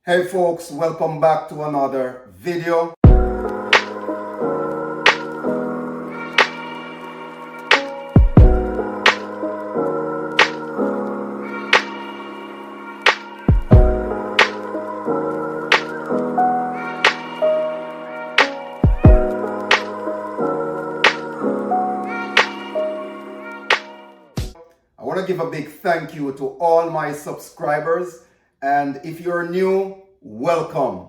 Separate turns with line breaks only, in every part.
Hey folks, welcome back to another video. I want to give a big thank you to all my subscribers, and if you're new, welcome.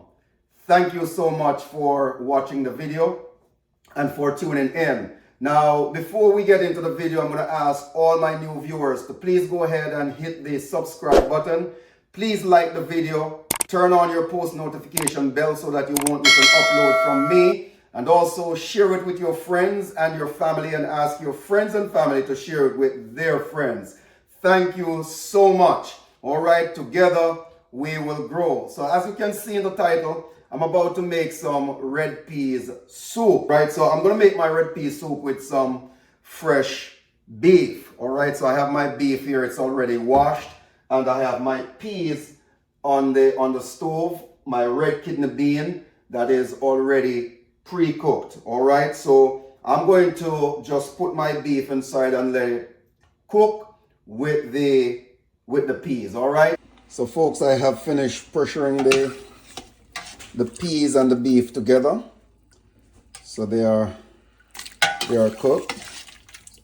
Thank you so much for watching the video and for tuning in. Now, before we get into the video, I'm going to ask all my new viewers to please go ahead and hit the subscribe button. Please like the video, turn on your post notification bell so that you won't miss an upload from me, and also share it with your friends and your family, and ask your friends and family to share it with their friends. Thank you so much. All right, together we will grow. So as you can see in the title, I'm about to make some red peas soup, right? So I'm going to make my red pea soup with some fresh beef. All right, so I have my beef here. It's already washed, and I have my peas on the stove, my red kidney bean that is already pre-cooked. All right, so I'm going to just put my beef inside and let it cook with the peas. All right, so folks, I have finished pressuring the peas and the beef together, so they are cooked,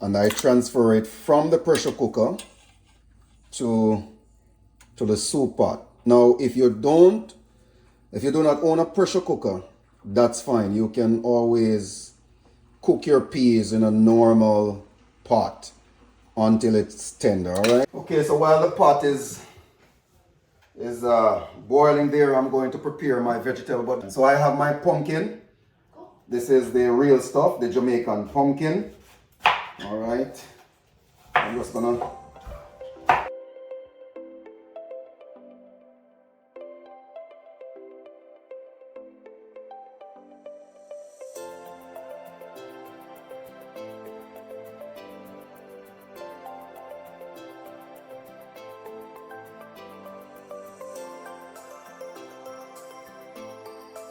and I transfer it from the pressure cooker to the soup pot. Now, if you do not own a pressure cooker, that's fine. You can always cook your peas in a normal pot until it's tender. All right. Okay, so while the pot is boiling there, I'm going to prepare my vegetable button. So I have my pumpkin. This is the real stuff, the Jamaican pumpkin. All right. I'm just gonna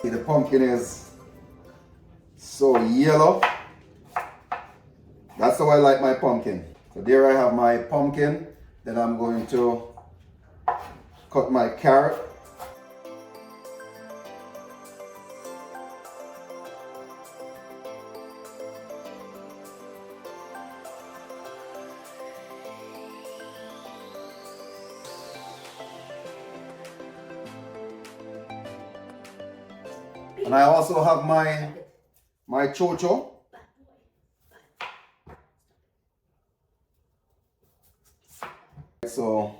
the pumpkin is so yellow. That's how I like my pumpkin. So there I have my pumpkin. Then I'm going to cut my carrot. And I also have my chocho. So,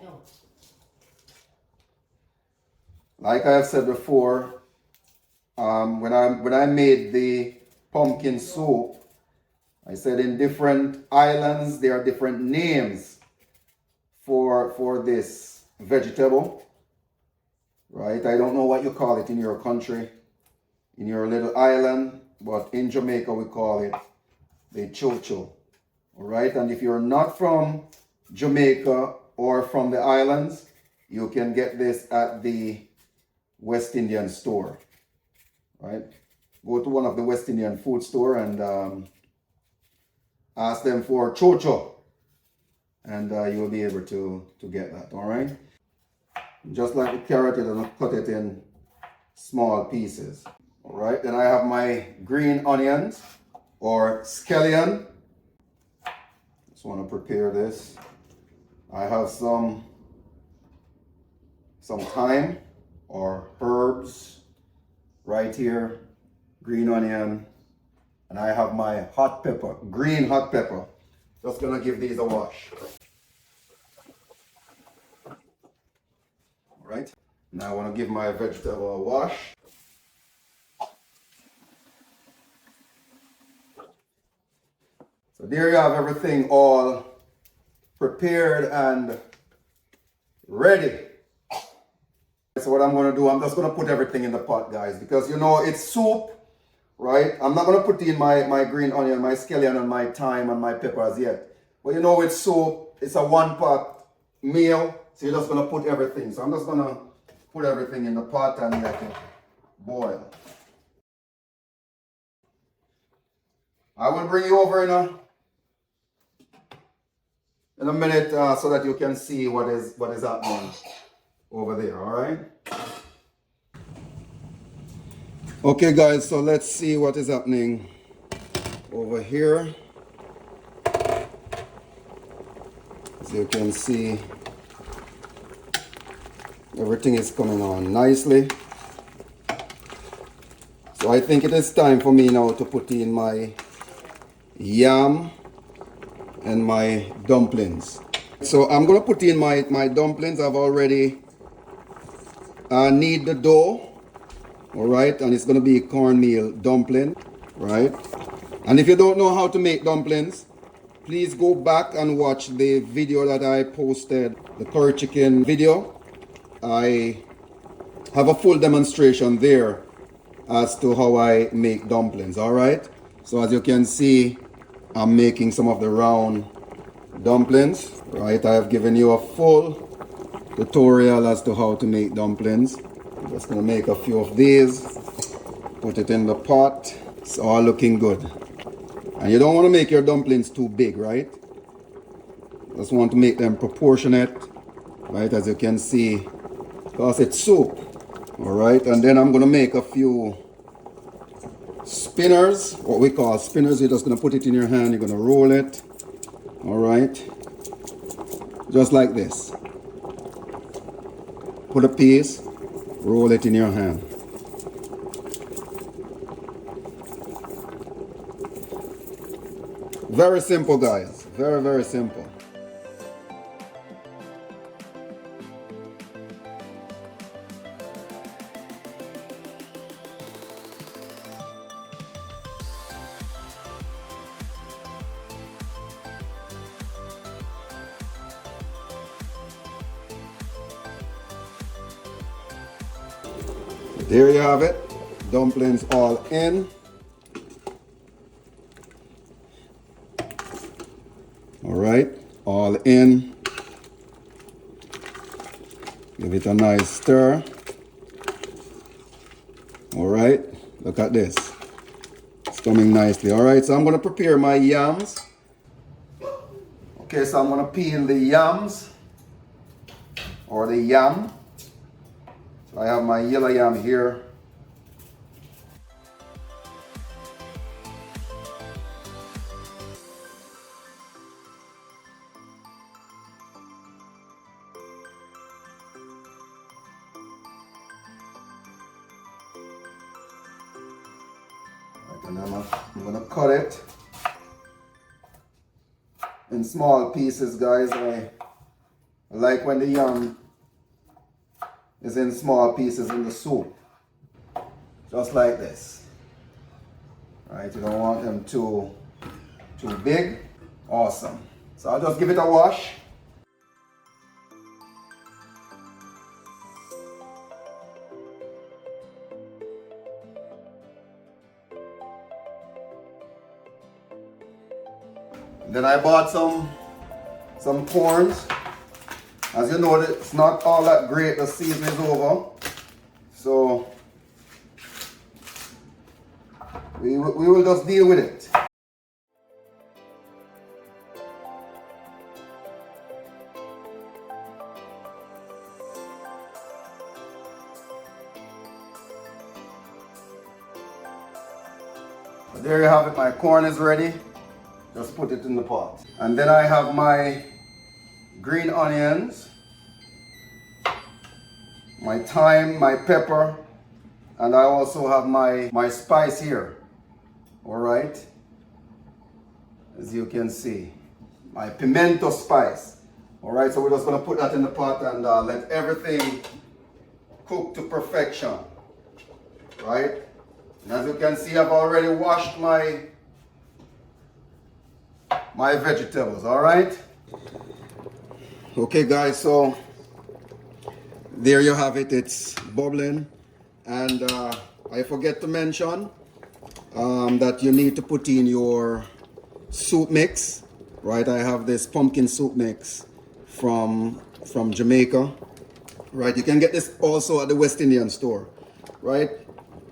like I have said before, when I made the pumpkin soup, I said in different islands there are different names for this vegetable, right? I don't know what you call it in your country, in your little island, but in Jamaica we call it the chocho. All right, and if you're not from Jamaica or from the islands, you can get this at the West Indian store. Right, go to one of the West Indian food store and ask them for chocho, and you'll be able to get that. All right, just like the carrot, you're gonna cut it in small pieces. All right, then I have my green onions or scallion. Just want to prepare this. I have some thyme or herbs right here, green onion, and I have my hot pepper, green hot pepper. Just gonna give these a wash. All right, now I want to give my vegetable a wash. So there you have everything all prepared and ready. So what I'm going to do, I'm just going to put everything in the pot, guys, because you know it's soup, right? I'm not going to put in my green onion, my scallion, and my thyme and my peppers yet. But you know it's soup, it's a one pot meal, so you're just going to put everything. So I'm just going to put everything in the pot and let it boil. I will bring you over in a minute so that you can see what is happening over there, all right? Okay guys, so let's see what is happening over here. As you can see, everything is coming on nicely. So I think it is time for me now to put in my yam and my dumplings. So I'm gonna put in my dumplings. I've already knead the dough, all right, and it's gonna be cornmeal dumpling, right? And if you don't know how to make dumplings, please go back and watch the video that I posted, the curry chicken video. I have a full demonstration there as to how I make dumplings, all right? So as you can see, I'm making some of the round dumplings, right? I have given you a full tutorial as to how to make dumplings. I'm just gonna make a few of these, put it in the pot. It's all looking good. And you don't want to make your dumplings too big, right? Just want to make them proportionate, right? As you can see, because it's soup, all right? And then I'm gonna make a few spinners, what we call spinners. You're just gonna put it in your hand, you're gonna roll it, all right, just like this. Put a piece, roll it in your hand. Very simple guys, very, very simple. There you have it, dumplings all in. All right, all in. Give it a nice stir. All right, look at this. It's coming nicely. All right, so I'm gonna prepare my yams. Okay, so I'm gonna peel the yams, or the yam. So I have my yellow yam here. And I'm gonna cut it in small pieces, guys. I like when the yam is in small pieces in the soup, just like this. Right? You don't want them too big. Awesome. So I'll just give it a wash. Then I bought some corns. As you know, it's not all that great. The season is over, so we will just deal with it. But there you have it. My corn is ready. Just put it in the pot. And then I have my green onions, my thyme, my pepper, and I also have my spice here. All right, as you can see, my pimento spice. All right, so we're just gonna put that in the pot and let everything cook to perfection. Right, and as you can see, I've already washed my vegetables. All right. Okay guys, so there you have it. It's bubbling, and I forget to mention that you need to put in your soup mix, right? I have this pumpkin soup mix from Jamaica, Right, you can get this also at the West Indian store. Right,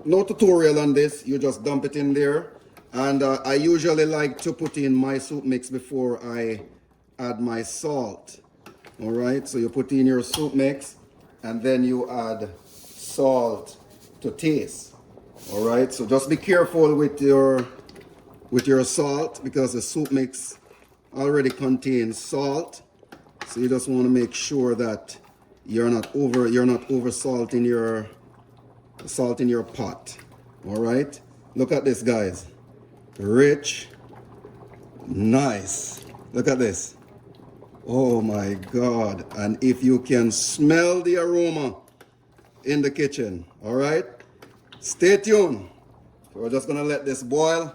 no tutorial on this, you just dump it in there. And I usually like to put in my soup mix before I add my salt. All right, so you put in your soup mix and then you add salt to taste. All right, so just be careful with your salt because the soup mix already contains salt. So you just want to make sure that you're not over salting your pot. All right, look at this, guys. Rich, nice. Look at this. Oh my God. And if you can smell the aroma in the kitchen, all right? Stay tuned. We're just gonna let this boil.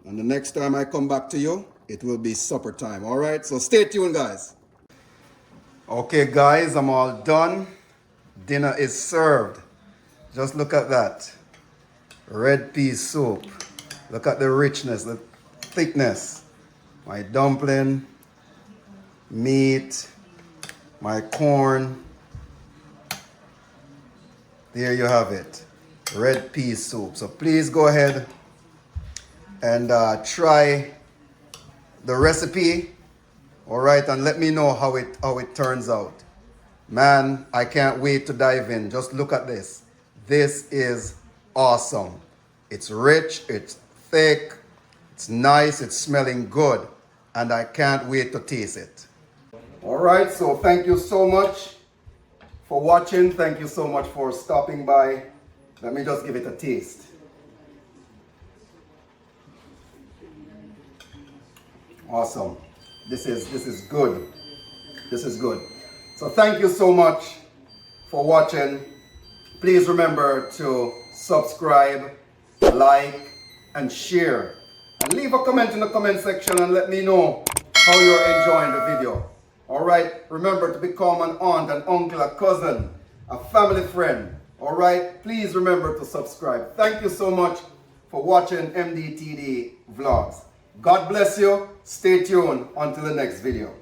And the next time I come back to you, it will be supper time, all right? So stay tuned, guys. Okay, guys, I'm all done. Dinner is served. Just look at that. Red pea soup. Look at the richness, the thickness. My dumpling, meat, my corn. There you have it. Red pea soup. So please go ahead and try the recipe. All right, and let me know how it turns out. Man, I can't wait to dive in. Just look at this. This is awesome. It's rich, it's thick, it's nice, it's smelling good, and I can't wait to taste it. All right, so thank you so much for watching. Thank you so much for stopping by. Let me just give it a taste. Awesome. This is good. This is good. So thank you so much for watching. Please remember to subscribe, like, and share. And leave a comment in the comment section and let me know how you're enjoying the video. All right, remember to become an aunt, an uncle, a cousin, a family friend. All right, please remember to subscribe. Thank you so much for watching MDTD Vlogs. God bless you. Stay tuned until the next video.